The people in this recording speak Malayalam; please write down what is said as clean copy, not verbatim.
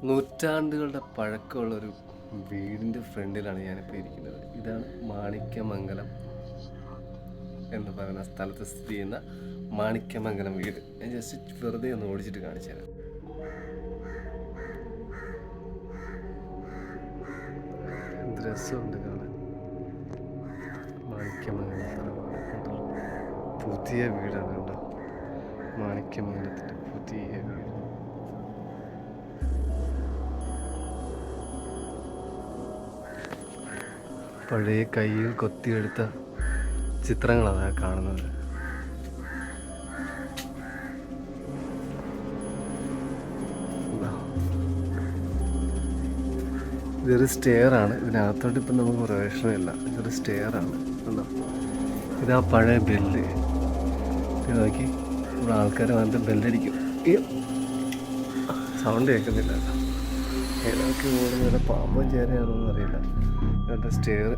നൂറ്റാണ്ടുകളുടെ പഴക്കമുള്ളൊരു വീടിൻ്റെ ഫ്രണ്ടിലാണ് ഞാനിപ്പോൾ ഇരിക്കുന്നത്. ഇതാണ് മാണിക്യമംഗലം എന്ന് പറയുന്ന സ്ഥലത്ത് സ്ഥിതി ചെയ്യുന്ന മാണിക്യമംഗലം വീട്. ഞാൻ ജസ്റ്റ് വെറുതെ ഒന്ന് ഓടിച്ചിട്ട് കാണിച്ചു തരാം. രസമുണ്ട് കാണാൻ. മാണിക്യമംഗലം തറവാട് കണ്ടോ, പുതിയ വീടാണ് കണ്ടോ. മാണിക്യമംഗലത്തിൻ്റെ പുതിയ വീട്. പഴയ കയ്യിൽ കൊത്തിയെടുത്ത ചിത്രങ്ങളാണ് കാണുന്നത്. ഇതൊരു സ്റ്റെയറാണ്. ഇതിനകത്തോട്ട് ഇപ്പം നമുക്ക് പ്രവേശനമില്ല. ഇതൊരു സ്റ്റെയറാണ് കണ്ടോ. ഇതാ പഴയ ബെല്ല്. ഇത് നോക്കി, ഇവിടെ ആൾക്കാർ വന്നിട്ട് ബെല്ലടിക്കും. സൗണ്ട് കേൾക്കുന്നില്ല. ഏതൊക്കെ ഓടുന്ന പാമ്പും ചേരയാണെന്നൊന്നും അറിയില്ല. ഇതാ സ്റ്റെയർ.